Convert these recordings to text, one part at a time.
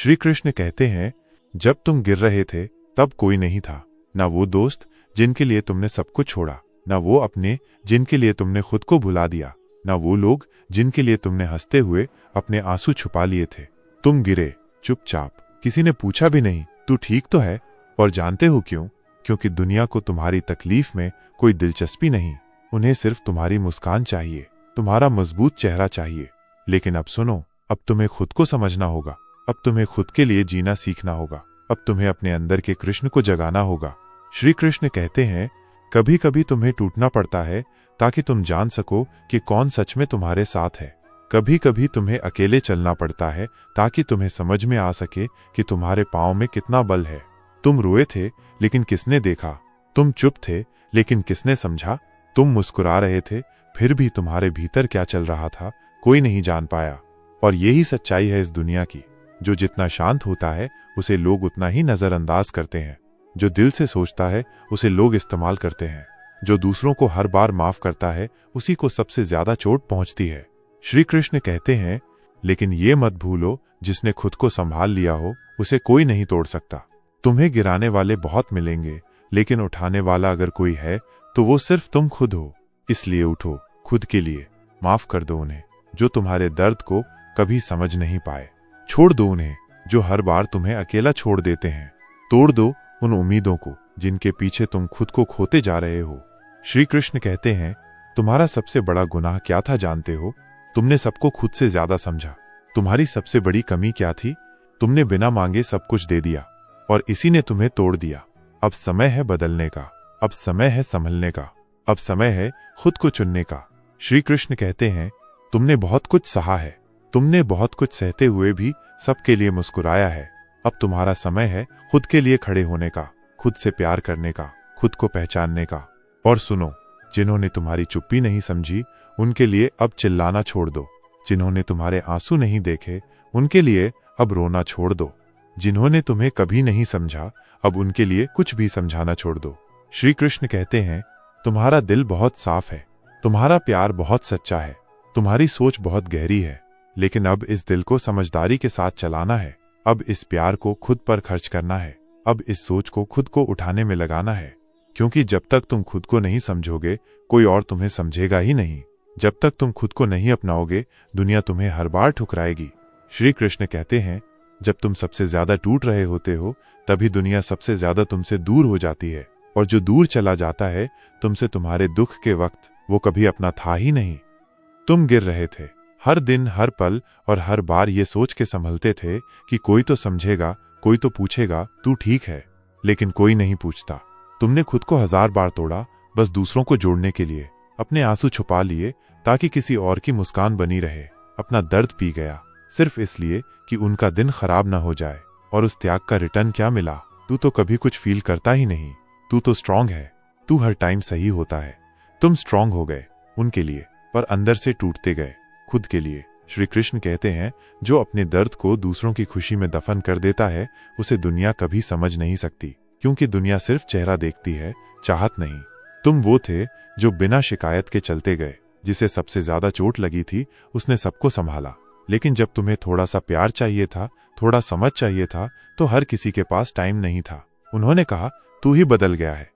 श्री कृष्ण कहते हैं, जब तुम गिर रहे थे तब कोई नहीं था, ना वो दोस्त जिनके लिए तुमने सब कुछ छोड़ा, ना वो अपने जिनके लिए तुमने खुद को भुला दिया, ना वो लोग जिनके लिए तुमने हंसते हुए अपने आंसू छुपा लिए थे। तुम गिरे चुपचाप, किसी ने पूछा भी नहीं तू ठीक तो है। और जानते हो क्यों? क्योंकि दुनिया को तुम्हारी तकलीफ में कोई दिलचस्पी नहीं। उन्हें सिर्फ तुम्हारी मुस्कान चाहिए, तुम्हारा मजबूत चेहरा चाहिए। लेकिन अब सुनो, अब तुम्हें खुद को समझना होगा, अब तुम्हें खुद के लिए जीना सीखना होगा, अब तुम्हें अपने अंदर के कृष्ण को जगाना होगा। श्री कृष्ण कहते हैं, कभी कभी तुम्हें टूटना पड़ता है ताकि तुम जान सको कि कौन सच में तुम्हारे साथ है। कभी कभी तुम्हें अकेले चलना पड़ता है ताकि तुम्हें समझ में आ सके कि तुम्हारे पांव में कितना बल है। तुम रोए थे लेकिन किसने देखा? तुम चुप थे लेकिन किसने समझा? तुम मुस्कुरा रहे थे फिर भी तुम्हारे भीतर क्या चल रहा था कोई नहीं जान पाया। और यही सच्चाई है इस दुनिया की, जो जितना शांत होता है उसे लोग उतना ही नजरअंदाज करते हैं, जो दिल से सोचता है उसे लोग इस्तेमाल करते हैं, जो दूसरों को हर बार माफ करता है उसी को सबसे ज्यादा चोट पहुंचती है। श्री कृष्ण कहते हैं, लेकिन ये मत भूलो, जिसने खुद को संभाल लिया हो उसे कोई नहीं तोड़ सकता। तुम्हें गिराने वाले बहुत मिलेंगे, लेकिन उठाने वाला अगर कोई है तो वो सिर्फ तुम खुद हो। इसलिए उठो खुद के लिए, माफ कर दो उन्हें जो तुम्हारे दर्द को कभी समझ नहीं पाए। छोड़ दो उन्हें जो हर बार तुम्हें अकेला छोड़ देते हैं। तोड़ दो उन उम्मीदों को जिनके पीछे तुम खुद को खोते जा रहे हो। श्री कृष्ण कहते हैं, तुम्हारा सबसे बड़ा गुनाह क्या था जानते हो? तुमने सबको खुद से ज्यादा समझा। तुम्हारी सबसे बड़ी कमी क्या थी? तुमने बिना मांगे सब कुछ दे दिया और इसी ने तुम्हें तोड़ दिया। अब समय है बदलने का, अब समय है संभलने का, अब समय है खुद को चुनने का। श्री कृष्ण कहते हैं, तुमने बहुत कुछ सहा है, तुमने बहुत कुछ सहते हुए भी सबके लिए मुस्कुराया है। अब तुम्हारा समय है खुद के लिए खड़े होने का, खुद से प्यार करने का, खुद को पहचानने का। और सुनो, जिन्होंने तुम्हारी चुप्पी नहीं समझी उनके लिए अब चिल्लाना छोड़ दो। जिन्होंने तुम्हारे आंसू नहीं देखे उनके लिए अब रोना छोड़ दो। जिन्होंने तुम्हें कभी नहीं समझा अब उनके लिए कुछ भी समझाना छोड़ दो। श्री कृष्ण कहते हैं, तुम्हारा दिल बहुत साफ है, तुम्हारा प्यार बहुत सच्चा है, तुम्हारी सोच बहुत गहरी है, लेकिन अब इस दिल को समझदारी के साथ चलाना है। अब इस प्यार को खुद पर खर्च करना है, अब इस सोच को खुद को उठाने में लगाना है। क्योंकि जब तक तुम खुद को नहीं समझोगे कोई और तुम्हें समझेगा ही नहीं। जब तक तुम खुद को नहीं अपनाओगे दुनिया तुम्हें हर बार ठुकराएगी। श्री कृष्ण कहते हैं, जब तुम सबसे ज्यादा टूट रहे होते हो तभी दुनिया सबसे ज्यादा तुमसे दूर हो जाती है, और जो दूर चला जाता है तुमसे तुम्हारे दुख के वक्त वो कभी अपना था ही नहीं। तुम गिर रहे थे हर दिन हर पल और हर बार ये सोच के संभलते थे कि कोई तो समझेगा, कोई तो पूछेगा तू ठीक है, लेकिन कोई नहीं पूछता। तुमने खुद को 1000 बार तोड़ा बस दूसरों को जोड़ने के लिए, अपने आंसू छुपा लिए ताकि किसी और की मुस्कान बनी रहे, अपना दर्द पी गया सिर्फ इसलिए कि उनका दिन खराब ना हो जाए। और उस त्याग का रिटर्न क्या मिला? तू तो कभी कुछ फील करता ही नहीं, तू तो स्ट्रांग है, तू हर टाइम सही होता है। तुम स्ट्रांग हो गए उनके लिए, पर अंदर से टूटते गए खुद के लिए। श्री कृष्ण कहते हैं, जो अपने दर्द को दूसरों की खुशी में दफन कर देता है उसे दुनिया कभी समझ नहीं सकती, क्योंकि दुनिया सिर्फ चेहरा देखती है, चाहत नहीं। तुम वो थे जो बिना शिकायत के चलते गए। जिसे सबसे ज्यादा चोट लगी थी उसने सबको संभाला, लेकिन जब तुम्हें थोड़ा सा प्यार चाहिए था, थोड़ा समझ चाहिए था, तो हर किसी के पास टाइम नहीं था। उन्होंने कहा तू ही बदल गया है,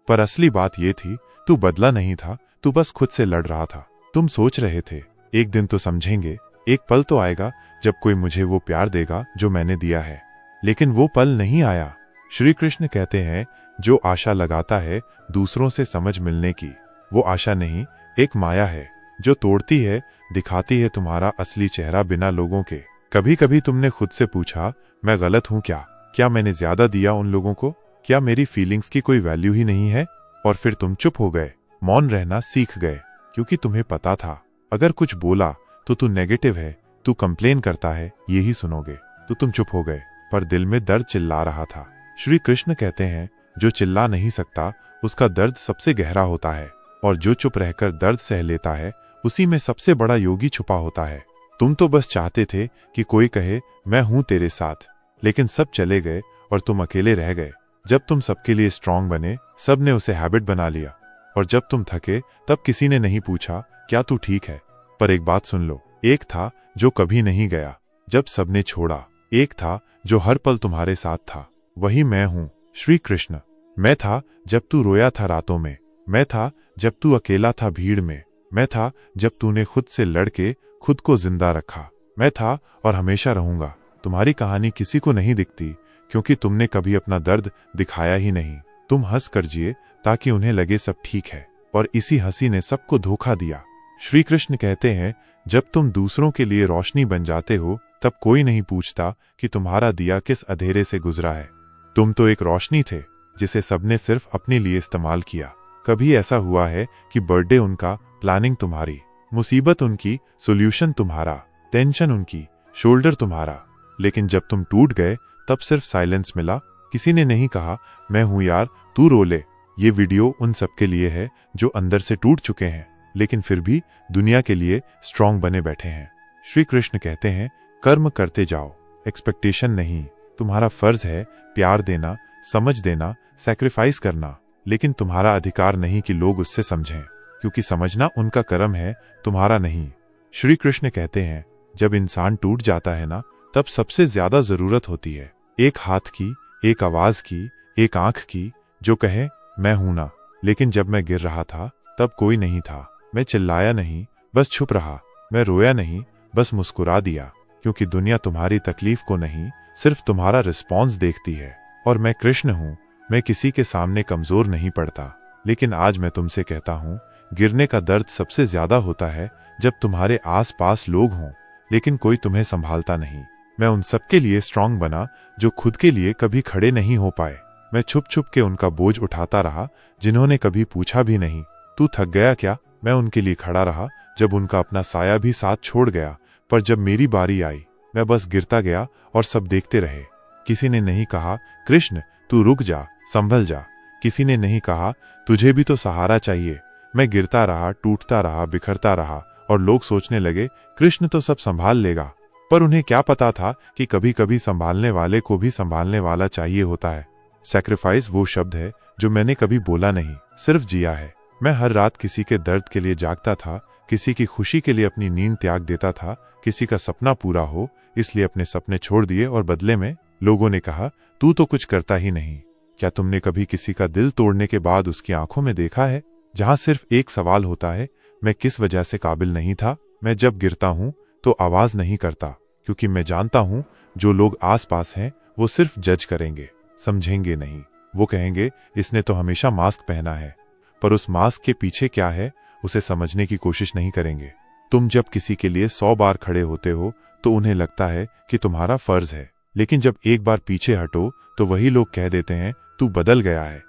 पर असली बात यह थी तू बदला नहीं था, तू बस खुद से लड़ रहा था। तुम सोच रहे थे एक दिन तो समझेंगे, एक पल तो आएगा जब कोई मुझे वो प्यार देगा जो मैंने दिया है, लेकिन वो पल नहीं आया। श्री कृष्ण कहते हैं, जो आशा लगाता है दूसरों से समझ मिलने की, वो आशा नहीं एक माया है जो तोड़ती है, दिखाती है तुम्हारा असली चेहरा बिना लोगों के। कभी कभी तुमने खुद से पूछा, मैं गलत हूं क्या? क्या मैंने ज्यादा दिया उन लोगों को? क्या मेरी फीलिंग्स की कोई वैल्यू ही नहीं है? और फिर तुम चुप हो गए, मौन रहना सीख गए, क्योंकि तुम्हें पता था अगर कुछ बोला तो तू नेगेटिव है, तू कंप्लेन करता है, यही सुनोगे। तो तुम चुप हो गए, पर दिल में दर्द चिल्ला रहा था। श्री कृष्ण कहते हैं, जो चिल्ला नहीं सकता उसका दर्द सबसे गहरा होता है, और जो चुप रहकर दर्द सह लेता है उसी में सबसे बड़ा योगी छुपा होता है। तुम तो बस चाहते थे कि कोई कहे मैं हूं तेरे साथ, लेकिन सब चले गए और तुम अकेले रह गए। जब तुम सबके लिए स्ट्रांग बने, सब ने उसे हैबिट बना लिया, और जब तुम थके तब किसी ने नहीं पूछा क्या तू ठीक है। पर एक बात सुन लो, एक था जो कभी नहीं गया। जब सबने छोड़ा एक था जो हर पल तुम्हारे साथ था, वही मैं हूं, श्री कृष्ण। मैं था जब तू रोया था रातों में, मैं था जब तू अकेला था भीड़ में, मैं था जब तूने खुद से लड़के खुद को जिंदा रखा, मैं था और हमेशा रहूंगा। तुम्हारी कहानी किसी को नहीं दिखती क्योंकि तुमने कभी अपना दर्द दिखाया ही नहीं। तुम हंस कर जिए ताकि उन्हें लगे सब ठीक है, और इसी हंसी ने सबको धोखा दिया। श्री कृष्ण कहते हैं, जब तुम दूसरों के लिए रोशनी बन जाते हो तब कोई नहीं पूछता कि तुम्हारा दिया किस अंधेरे से गुजरा है। तुम तो एक रोशनी थे जिसे सबने सिर्फ अपने लिए इस्तेमाल किया। कभी ऐसा हुआ है कि बर्थडे उनका, प्लानिंग तुम्हारी, मुसीबत उनकी, सॉल्यूशन तुम्हारा, टेंशन उनकी, शोल्डर तुम्हारा, लेकिन जब तुम टूट गए तब सिर्फ साइलेंस मिला। किसी ने नहीं कहा मैं हूं यार तू रो ले। ये वीडियो उन सबके लिए है जो अंदर से टूट चुके हैं लेकिन फिर भी दुनिया के लिए स्ट्रांग बने बैठे हैं। श्री कृष्ण कहते हैं, कर्म करते जाओ, एक्सपेक्टेशन नहीं। तुम्हारा फर्ज है प्यार देना, समझ देना, सैक्रिफाइस करना, लेकिन तुम्हारा अधिकार नहीं कि लोग उससे समझें, क्योंकि समझना उनका कर्म है, तुम्हारा नहीं। श्री कृष्ण कहते हैं, जब इंसान टूट जाता है ना, तब सबसे ज्यादा जरूरत होती है एक हाथ की, एक आवाज की, एक आंख की जो कहे मैं हूं ना। लेकिन जब मैं गिर रहा था तब कोई नहीं था। मैं चिल्लाया नहीं, बस छुप रहा। मैं रोया नहीं, बस मुस्कुरा दिया, क्योंकि दुनिया तुम्हारी तकलीफ को नहीं, सिर्फ तुम्हारा रिस्पॉन्स देखती है। और मैं कृष्ण हूं, मैं किसी के सामने कमजोर नहीं पड़ता। लेकिन आज मैं तुमसे कहता हूं, गिरने का दर्द सबसे ज्यादा होता है जब तुम्हारे आस पास लोग हों लेकिन कोई तुम्हें संभालता नहीं। मैं उन सबके लिए स्ट्रांग बना जो खुद के लिए कभी खड़े नहीं हो पाए। मैं छुप छुप के उनका बोझ उठाता रहा जिन्होंने कभी पूछा भी नहीं, तू थक गया क्या। मैं उनके लिए खड़ा रहा जब उनका अपना साया भी साथ छोड़ गया। पर जब मेरी बारी आई, मैं बस गिरता गया और सब देखते रहे। किसी ने नहीं कहा कृष्ण तू रुक जा, संभल जा। किसी ने नहीं कहा तुझे भी तो सहारा चाहिए। मैं गिरता रहा, टूटता रहा, बिखरता रहा, और लोग सोचने लगे कृष्ण तो सब संभाल लेगा। पर उन्हें क्या पता था कि कभी कभी संभालने वाले को भी संभालने वाला चाहिए होता है। सैक्रिफाइस वो शब्द है जो मैंने कभी बोला नहीं, सिर्फ जिया है। मैं हर रात किसी के दर्द के लिए जागता था, किसी की खुशी के लिए अपनी नींद त्याग देता था, किसी का सपना पूरा हो इसलिए अपने सपने छोड़ दिए, और बदले में लोगों ने कहा तू तो कुछ करता ही नहीं। क्या तुमने कभी किसी का दिल तोड़ने के बाद उसकी आंखों में देखा है, जहां सिर्फ एक सवाल होता है, मैं किस वजह से काबिल नहीं था। मैं जब गिरता हूं तो आवाज नहीं करता, क्योंकि मैं जानता हूं जो लोग आस पास हैं वो सिर्फ जज करेंगे, समझेंगे नहीं। वो कहेंगे इसने तो हमेशा मास्क पहना है, पर उस मास्क के पीछे क्या है उसे समझने की कोशिश नहीं करेंगे। तुम जब किसी के लिए 100 बार खड़े होते हो तो उन्हें लगता है कि तुम्हारा फर्ज है, लेकिन जब एक बार पीछे हटो तो वही लोग कह देते हैं तू बदल गया है।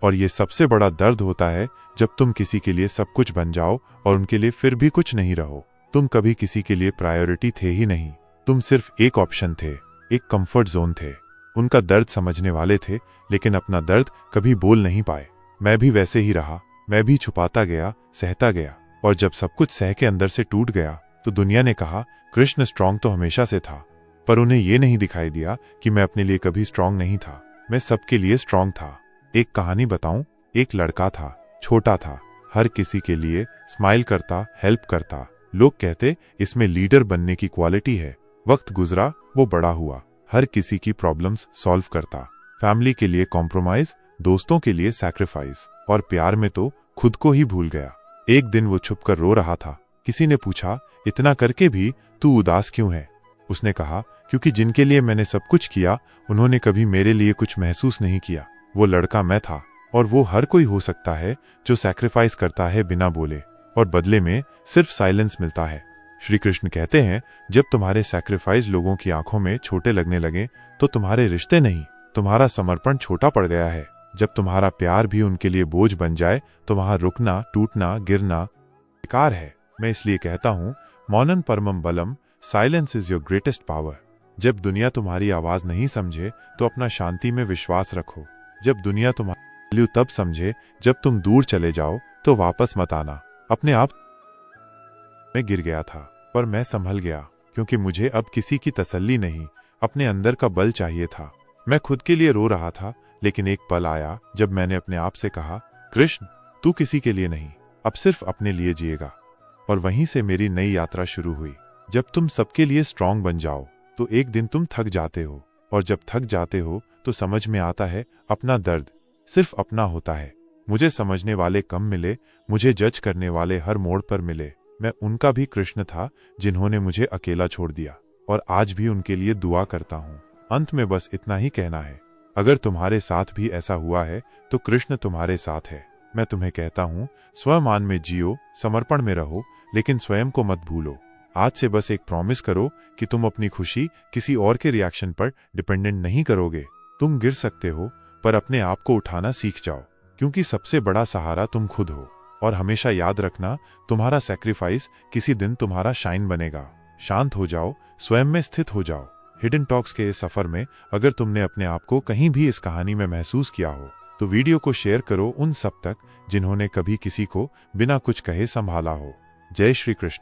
और ये सबसे बड़ा दर्द होता है जब तुम किसी के लिए सब कुछ बन जाओ और उनके लिए फिर भी कुछ नहीं रहो। तुम कभी किसी के लिए प्रायोरिटी थे ही नहीं, तुम सिर्फ एक ऑप्शन थे, एक कंफर्ट जोन थे। उनका दर्द समझने वाले थे लेकिन अपना दर्द कभी बोल नहीं पाए। मैं भी वैसे ही रहा, मैं भी छुपाता गया, सहता गया, और जब सब कुछ सह के अंदर से टूट गया तो दुनिया ने कहा कृष्ण स्ट्रांग तो हमेशा से था। पर उन्हें यह नहीं दिखाई दिया कि मैं अपने लिए कभी स्ट्रांग नहीं था, मैं सबके लिए स्ट्रांग था। एक कहानी बताऊं, एक लड़का था, छोटा था, हर किसी के लिए स्माइल करता, हेल्प करता। लोग कहते इसमें लीडर बनने की क्वालिटी है। वक्त गुजरा, वो बड़ा हुआ, हर किसी की प्रॉब्लम्स सॉल्व करता, फैमिली के लिए कॉम्प्रोमाइज, दोस्तों के लिए सैक्रिफाइस, और प्यार में तो खुद को ही भूल गया। एक दिन वो छुपकर रो रहा था। किसी ने पूछा इतना करके भी तू उदास क्यों है। उसने कहा क्योंकि जिनके लिए मैंने सब कुछ किया उन्होंने कभी मेरे लिए कुछ महसूस नहीं किया। वो लड़का मैं था, और वो हर कोई हो सकता है जो सैक्रिफाइस करता है बिना बोले, और बदले में सिर्फ साइलेंस मिलता है। श्री कृष्ण कहते हैं जब तुम्हारे सैक्रिफाइस लोगों की आंखों में छोटे लगने लगे तो तुम्हारे रिश्ते नहीं, तुम्हारा समर्पण छोटा पड़ गया है। जब तुम्हारा प्यार भी उनके लिए बोझ बन जाए तो वहां रुकना, टूटना, गिरना बेकार है। मैं इसलिए कहता हूं मौनम परमम बलम, silence is your greatest power. जब दुनिया तुम्हारी आवाज नहीं समझे तो अपना शांति में विश्वास रखो। जब दुनिया तुम्हारी वैल्यू तब समझे जब तुम दूर चले जाओ तो वापस मत आना। अपने आप मैं गिर गया था पर मैं संभल गया, क्योंकि मुझे अब किसी की तसल्ली नहीं, अपने अंदर का बल चाहिए था। मैं खुद के लिए रो रहा था, लेकिन एक पल आया जब मैंने अपने आप से कहा कृष्ण तू किसी के लिए नहीं, अब सिर्फ अपने लिए जिएगा। और वहीं से मेरी नई यात्रा शुरू हुई। जब तुम सबके लिए स्ट्रांग बन जाओ तो एक दिन तुम थक जाते हो, और जब थक जाते हो तो समझ में आता है अपना दर्द सिर्फ अपना होता है। मुझे समझने वाले कम मिले, मुझे जज करने वाले हर मोड़ पर मिले। मैं उनका भी कृष्ण था जिन्होंने मुझे अकेला छोड़ दिया, और आज भी उनके लिए दुआ करता हूँ। अंत में बस इतना ही कहना है, अगर तुम्हारे साथ भी ऐसा हुआ है तो कृष्ण तुम्हारे साथ है। मैं तुम्हें कहता हूँ, स्वमान में जियो, समर्पण में रहो, लेकिन स्वयं को मत भूलो। आज से बस एक प्रॉमिस करो कि तुम अपनी खुशी किसी और के रिएक्शन पर डिपेंडेंट नहीं करोगे। तुम गिर सकते हो, पर अपने आप को उठाना सीख जाओ, क्योंकि सबसे बड़ा सहारा तुम खुद हो। और हमेशा याद रखना, तुम्हारा सैक्रिफाइस किसी दिन तुम्हारा शाइन बनेगा। शांत हो जाओ, स्वयं में स्थित हो जाओ। हिडन टॉक्स के इस सफर में अगर तुमने अपने आप को कहीं भी इस कहानी में महसूस किया हो, तो वीडियो को शेयर करो उन सब तक जिन्होंने कभी किसी को बिना कुछ कहे संभाला हो। जय श्री कृष्ण।